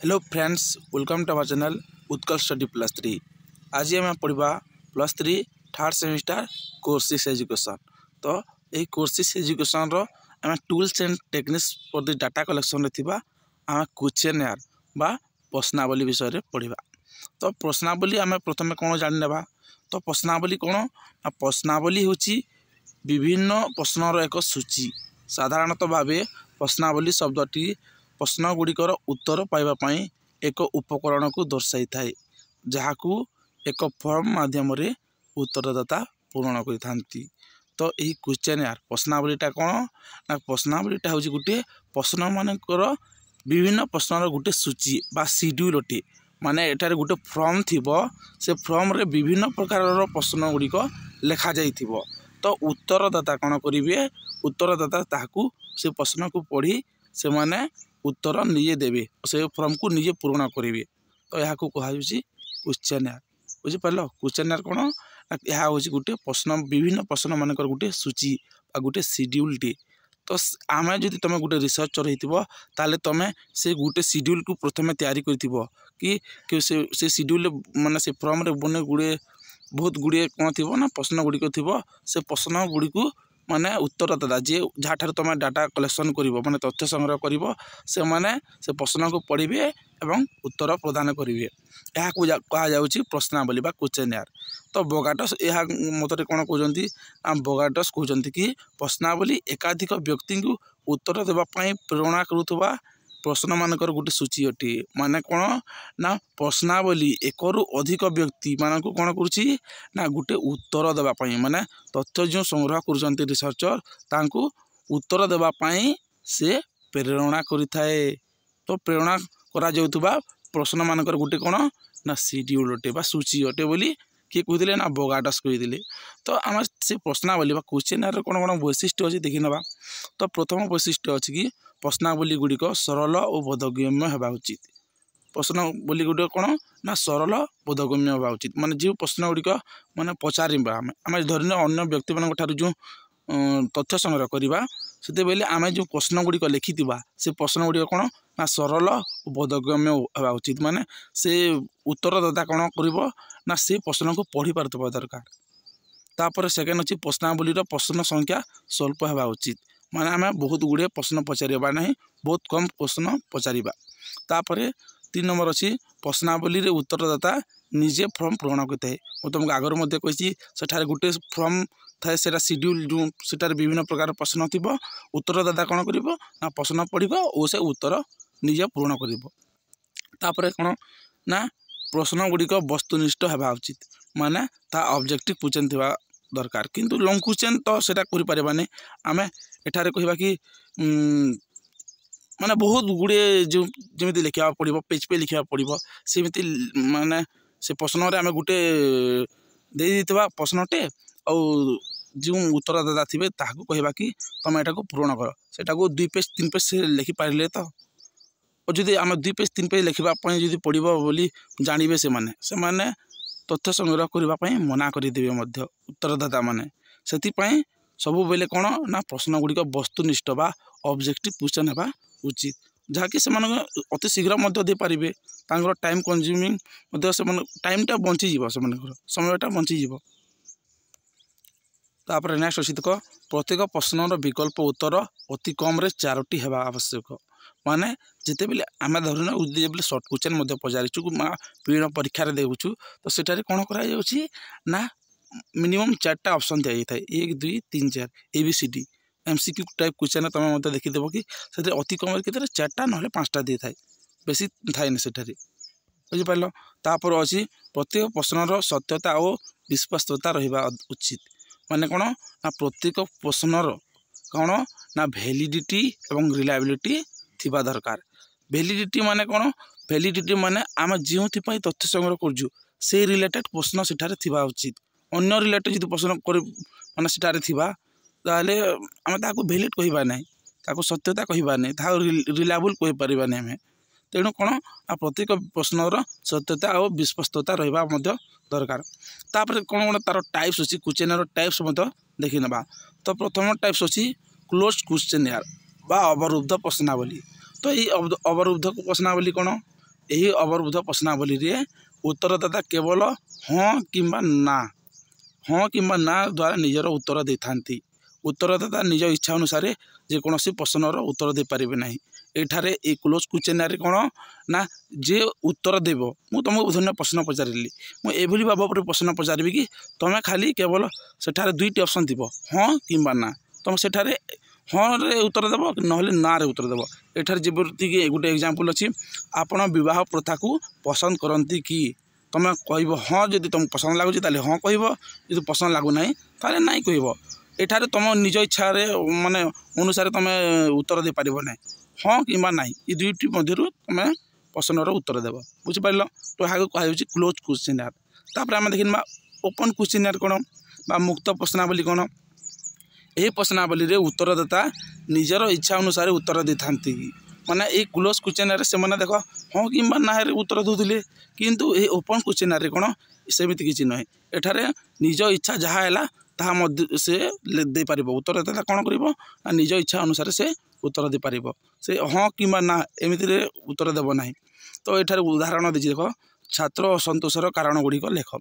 Hello friends, welcome to our channel Utkal study +3। आज आम पढ़ा +3 थर्ड सेमिस्टर कोर्सेस एजुकेशन। तो यही कोर्सेस एजुकेशन आम tools and techniques for the data collection आम क्वेश्चन बा प्रश्नावली विषय पढ़ा। तो प्रश्नावली आम प्रथम कौन जाने। तो प्रश्नावली कौन ना प्रश्नावली हूँ विभिन्न प्रश्नर एक सूची। साधारणतः भाव प्रश्नावली शब्दटी प्रश्न गुड़िकर उत्तर पाइबापी एक उपकरण को दर्शाई थाए, जहाँ एक फॉर्म माध्यम उत्तरदाता पूरण करथांती। तो यही क्वेश्चन प्रश्नावलीटा कौन ना प्रश्नावलीटा हूँ गोटे प्रश्न मानकर विभिन्न प्रश्नर गोटे सूची बा शेड्यूल अटे। माने एटारे गोटे फॉर्म थिबो, से फॉर्म रे विभिन्न प्रकार प्रश्न गुड़िक लेखा जाइथिबो। तो उत्तरदाता कौन करेंगे, उत्तरदाता ताकू से प्रश्न को पढ़ी से माने उत्तर निजे देवे, से फॉर्म को निजे पूर्ण करेंगे। तो यहाँ कहुँ क्वेश्चन बुझिपार। क्वेश्चन कौन यह हूँ गोटे प्रश्न विभिन्न प्रश्न मानकर गोटे सूची गोटे शेड्यूल टे। तो आम जदि तुम गोटे रिसर्चर होते तुम से गोटे शेड्यूल को प्रथम तैयारी कि से शेड्यूल माने से फॉर्म रे बने गुड़े बहुत गुड़े कौन थी ना प्रश्न गुड़िक थी। से प्रश्न गुड़ी को माने उत्तरदाता जी जहाँ ठार तुम डाटा कलेक्शन कर माने तथ्य संग्रह कर से माने से प्रश्न को पढ़े एवं उत्तर प्रदान करेंगे। यह कहुँ प्रश्नावली बा क्वेश्चन। तो बोगाटस यह मत कौन कहते बोगाटस कहते कि प्रश्नावली एकाधिक व्यक्ति को उत्तर देवाई प्रेरणा करुवा प्रश्न मानकर गोटे सूची अटे। माने कौन ना प्रश्नावली एक अधिक व्यक्ति मान को कौन कर गोटे उत्तर देवाई माने तथ्य जो संग्रह कर रिसर्चर तांको उत्तर देवाई से प्रेरणा करिथाए। तो प्रेरणा करा जाउथबा प्रश्न मानकर गोटे कौन ना शेड्यूल अटे बा सूची अटे बोली किए कहते ना बोगाटस कहते। तो आम से प्रश्नावली क्वेश्चन कौन कौन वैशिष्ट्य अच्छी देखी ना। तो प्रथम वैशिष्ट्य अच्छी कि प्रश्नावली गुड़िक सरल और बोधगम्य होगा उचित। प्रश्नावली गुड़िक कौन ना सरल बोधगम्य होगा उचित। माने जो प्रश्न गुड़िक माने पचार आम धरन अन्य व्यक्ति मान जो तथ्य संग्रह करवा से बेले आम जो प्रश्न गुड़िक लिखि से प्रश्न गुड़िक कौन ना सरल और बोधगम्य होगा उचित। माने से उत्तरदाता कौन कर ना से प्रश्न को पढ़ी पारथबा दरकार। तापर सेकेंड अच्छी प्रश्नावली प्रश्न संख्या स्वल्प होगा उचित। माने आम बहुत गुड़े प्रश्न पचारिबा ना, बहुत कम प्रश्न पचारिबा। तापर 3 नंबर अच्छी प्रश्नावली रे उत्तरदाता निजे फॉर्म पूरण करते हैं। मैं तुमको आगर कही सेठारे गोटे फॉर्म थाए से शेड्यूल जो सेटार विभिन्न प्रकार प्रश्न थी। उत्तरदाता कौन कर ना प्रश्न पढ़ और से उत्तर निजे पूरण कर। कौन ना प्रश्न गुड़िक वस्तुनिष्ठ होगा उचित। माने ता ऑब्जेक्टिव क्वेश्चन थी दरकार, किंतु लॉन्ग क्वेश्चन तो सेटा करि पारिबानी। आमे एठारे कहिबा कि माने बहुत गुड़े जो जमी लिखा पड़ो पेज पे लिखा पड़ो सेमती माने से प्रश्न आम गोटे दे प्रश्नटे और जो उत्तरदाता थे ताकू कहवा कि तुम यहाँ पूरण कर सेटा 2 पेज 3 पेज से लिखि पारे। तो और जदि आम 2 पेज 3 पेज लिखापी जो पढ़ो बोली जानवे से माने तथ्य संग्रह करने मना करदे उत्तरदाता माने। से सब बेले कौन ना प्रश्न गुड़िक वस्तुनिष्ठ बा ऑब्जेक्टिव क्वेश्चन होगा उचित, जहाँकि से अति शीघ्र दे पारे। टाइम कंज्यूमिंग टाइमटा बंचीज से समयटा बंचीज। तापर नेक्स्ट अच्छी देख प्रत्येक प्रश्नर विकल्प उत्तर अति कम 4टी होगा आवश्यक। माने जिते बेले आम धरना जो सर्ट क्वेश्चन पचारिचु विभिन्न परीक्षा देखु तो सेठारे कौन कर ना मिनिमम 4टा ऑप्शन दिया जाए 1 2 3 4 ABCD MCQ टाइप क्वेश्चन तुम मतलब देखीदेव कि अति कम के 4टा ना 5टा दी थाए, बेसी थाए सेठारे बुझिपार। तापर अच्छी प्रत्येक प्रश्नर सत्यता और विश्वस्तता रहा उचित। माने कौन ना प्रत्येक प्रश्नर कौन ना वैलिडिटी एवं रिलायबिलिटी थिबा दरकार। वैलिडिटी माने कौन, वैलिडिटी माने आम जो तथ्य संग्रह करजु से रिलेटेड प्रश्न सेठारे थिबा उचित। अन्य रिलेटेड जो प्रश्न कर माने सेठारे थिबा ताले आम ताको वैलिड कहबा नै, ताको सत्यता कहबा नै, ता रिलायबल कहि परिबा नै हमें। तेणु कौन प्रत्येक प्रश्नर सत्यता और विश्वस्तता रहा दरकार। तापर कौन कौन तार टाइप्स अच्छी क्वेश्चन टाइप्स देखी ना। तो प्रथम टाइप्स अच्छी क्लोज क्वेश्चन बा अवरुद्ध प्रश्नावली। तो ये अवरुद्ध प्रश्नावली कौन यही अवरोध प्रश्नावली रे उत्तरदाता केवल हाँ किंबा ना द्वारा निजर उत्तर दे था। उत्तरदाता निज इच्छा अनुसार जेकोसी प्रश्नर उत्तर दे पारे ना। एठारे ए क्लोज क्वेश्चन कौन ना जे उत्तर देव मु तुमको धन्य प्रश्न पचारि मुझे भाव पर प्रश्न पचारि कि तुम्हें खाली केवल सेठारे दुईटी ऑप्शन थी हाँ किंबा ना तुम सेठारे हाँ रे उत्तर देव ना ना रे उत्तर देव। एठारे जबरदस्ती गोटे एग्जांपल अच्छी आपण विवाह प्रथा को पसंद करती कि तुम कह हाँ जब तुम पसंद लगुच हाँ कह जो पसंद लगुना ताले ना कह एठारे तुम निज इच्छा माने अनुसार तुम उत्तर दे पार ना हाँ किंबा ना ये दुईटी मध्य तुम प्रश्नर उत्तर देव बुझिपार। तो यहाँ कह क्लोज क्वेश्चन तापर आम देखा ओपन क्वेश्चन कौन बा मुक्त प्रश्नावली कौन। यही प्रश्नावली रे उत्तरदाता निजर इच्छा अनुसार उत्तर दे था। माने ये क्लोज क्वेश्चन से मैंने देख हाँ किंबा ना उत्तर दूसरे किंतु ये ओपन क्वेश्चन कौन सेमती किसी नुहे एठारे निज इच्छा जहाँ है ताहा से दे पार उत्तरदाता कौन कर निज इच्छा अनुसार से उत्तर दे पार से हाँ किंबा ना एमती उत्तर देव ना। तो ये उदाहरण देती देख छात्र असंतोषर कारण गुड़िक लेख।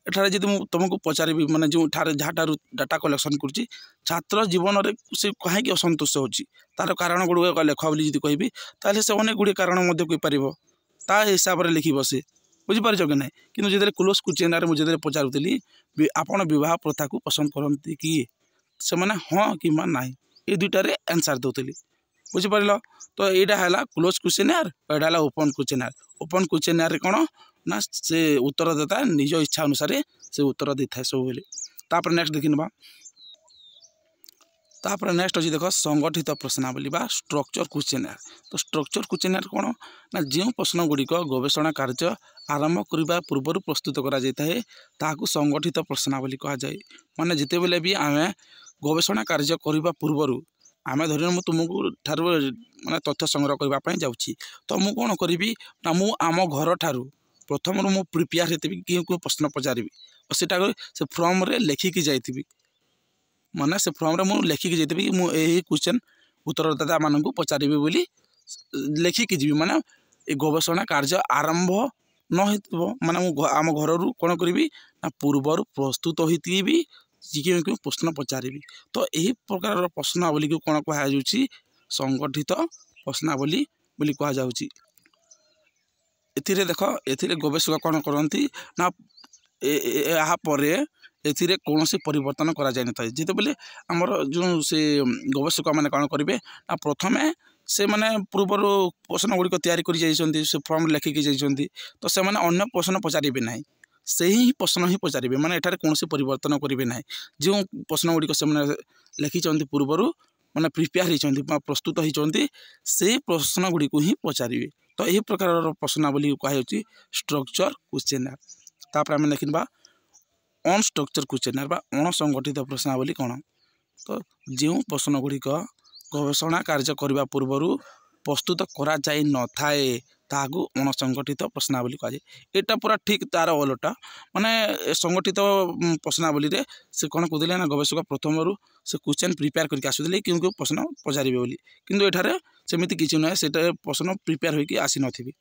एठारे जब तुमको पचारि माने जो जहाँ डाटा कलेक्शन कर छात्र जीवन में से कहीं असंतोष होची तार कारण गुड़िक लेख बोली जी कहि ताले से अनेक गुड़े कारण कहीपर ता हिसाब से लिख से बुझीपार कि ना। कि जो क्लोज क्वेश्चन मुझे पचारूली आपण विवाह प्रथा को पसंद करती कि से मैंने हाँ किंबा ना ये दुईटार आंसर दूसरी बुझीपार। तो यहाँ है क्लोज क्वेश्चन यहाँ ओपन क्वेश्चन। ओपन क्वेश्चन कौन ना से उत्तरदाता निज इच्छा अनुसार से उत्तर दे था सब बेले। तापर नेक्स्ट देखा तापर नेक्स्ट अच्छी देख संगठित प्रश्नावली बा स्ट्रक्चर क्वेश्चन। तो स्ट्रक्चर क्वेश्चन कौन ना जो प्रश्न गुड़िक गवेषणा कार्य आरंभ करने पूर्व प्रस्तुत करा संगठित प्रश्नावली कह जाए। माने जिते बेले भी आम गवेषणा कार्य करने पूर्व आम धर मु तुमको ठार माने तथ्य संग्रह करने जाऊँगी तो मुझे कौन करी ना मु आम घर ठारू प्रथम मु प्रिपेयर होती कि प्रश्न पचारि और सीटा से फर्म रे लेखिकी जाइबी माने से फर्म रे मु लेखिकी जाइबी कि यही क्वेश्चन उत्तरदाता मानू पचारि बोली लेखिकी जी माने ये गवेषणा कार्य आरंभ न हो माने आम घर कौन करी ना पूर्वर प्रस्तुत होती भी क्यों प्रश्न पचारि। तो यही प्रकार प्रश्नावली को कौन कह संगठित प्रश्नावली बोली कह जाउची। एथिरे देख एथिरे गवेषक कौन करती ना यहाँ पर एथिरे कौन से परिवर्तन करा जाय नथाय जिते बेले आमर जो से गवेषक माने कौन करेंगे ना प्रथमे से माने पूर्वर प्रश्न गुड़िक तैयारी कर से फर्म लेखिकी जाइछन्ति तो से माने अन्य प्रश्न पचारे ना से ही प्रश्न ही पचारे माने एठारे कौन से परिवर्तन करेंगे ना जो प्रश्न गुड़िक से लिखिं पूर्वर माने प्रिपेयर होती प्रस्तुत होती से प्रश्न गुड़िक ही पचारे। तो यही प्रकार प्रश्नावली कहुच्छी स्ट्रक्चर क्वेश्चन। तापर आम देखा अनस्ट्रक्चर क्वेश्चन अणसंगठित प्रश्नावली कौन। तो जो प्रश्न गुड़िक गवेषणा कार्य करने पूर्व प्रस्तुत करा जाई न थाए ताकू अणसंगठित प्रश्नावली कहुए। यहाँ पूरा ठीक तार ओलटा माने संगठित प्रश्नावली रे से कौन कहते ना गवेषक प्रथम से क्वेश्चन प्रिपेयर करके आसुले क्यों प्रश्न पचारे बोली किंतु एठारे सेमती किसी नुहे से प्रश्न प्रिपेयर होकर आसी नथिबी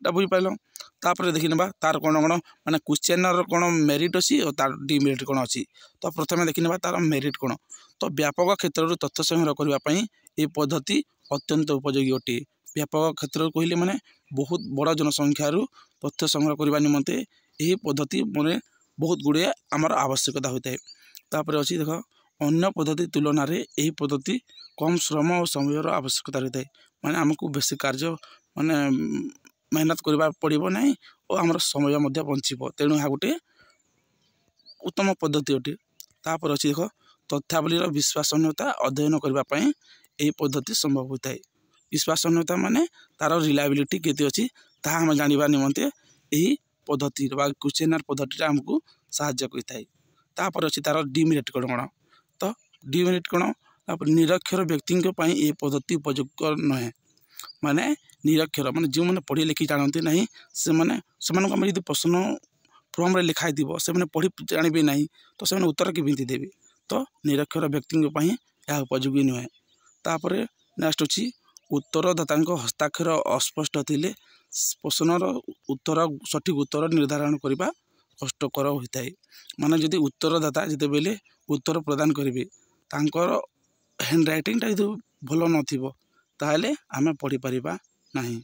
बुझीपार। तापर देखी ना तार कौन कौन माने क्वेश्चन कौन मेरिट अच्छी और तार डिमेरिट कौन अच्छी। तो प्रथम देखी ना तार मेरिट कौन। तो व्यापक क्षेत्र तथ्य संग्रह करने ये पद्धति अत्यंत उपयोगी अटे। व्यापक क्षेत्र कहले माने बहुत बड़ जनसंख्यार तथ्य संग्रह करने निमंते यही पद्धति मैंने बहुत गुड़े आमर आवश्यकता होता है। तापर अच्छी देख अन्य पद्धति तुलन में यही पद्धति कम श्रम और समय आवश्यकता रहता है। माने आमको बेसी कार्य माने मेहनत करबा पड़िबो नहीं और आमर समय मध्य बंचिबो तेणु यहाँ गोटे उत्तम पद्धति अटे। तापर अच्छी देख तथ्यावलीर विश्वसनीयता अध्ययन करने यही पद्धति संभव होता है। विश्वसनीयता माने तार रिलायबिलिटी केते अच्छी ताहा हम जानिबा निमंते यही पद्धति बा क्वेश्चनर पद्धति आमको साहाय्य करता। तापर अच्छी तार डिमेरिट कौन कौन। तो डिमेरिट कौन निरक्षर व्यक्ति ये पद्धति उपयुक्त नुहे। माने निरक्षर माने जो मैंने पढ़ी लिखी जानते ना से आम यदि प्रश्न फर्म रे लिखाई से पढ़ी जानवे ना तो से उत्तर केमती देवे। तो निरक्षर व्यक्ति यह उपयोगी नुहे। तापर नेक्स्ट अच्छी उत्तरदाता हस्ताक्षर अस्पष्ट थिले प्रश्नर उत्तर सठिक उत्तर निर्धारण करने कष्टकर होता है। माने जदि उत्तरदाता जिते बेले उत्तर प्रदान करेंगे तांकर हैंड राइटिंगटा जो भल नथिबो ताहले आमे पढ़ी परिबा नहीं।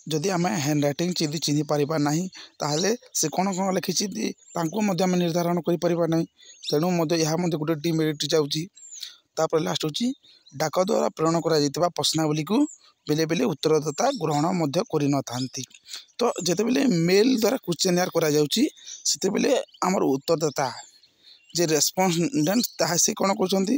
जदि आम हैंड रईटिंग यदि चिन्ह पारिबा नहीं ताहले से कौन कौन लिखी आम निर्धारण करें नहीं। तेणु यह गोटे डिमेरिट जाऊँगी। लास्ट हूँ डाक द्वारा प्रेरण कर प्रश्नावली को बेले बेले उत्तरदाता ग्रहण कर न था। तो जिते बेले मेल द्वारा क्वेश्चन करते बेले आमर उत्तरदाता जे रेस्पोंडेंट ताहा से कौन कर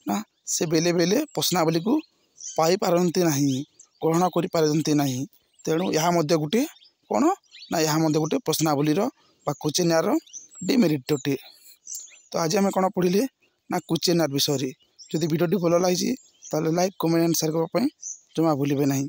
ना से बेले बेले प्रश्नावली को पाई पारती नहीं ग्रहण कर पारती नहीं। तेणु यह गोटे कौन ना यह गोटे प्रश्नावलीर क्वेश्चन डिमेरिट अटे। तो आज आम कौन पढ़ले ना क्वेश्चन विषय। जदि वीडियो भल लगी ताले लाइक कमेंट एंड शेयर करने जमा भूलिए नहीं।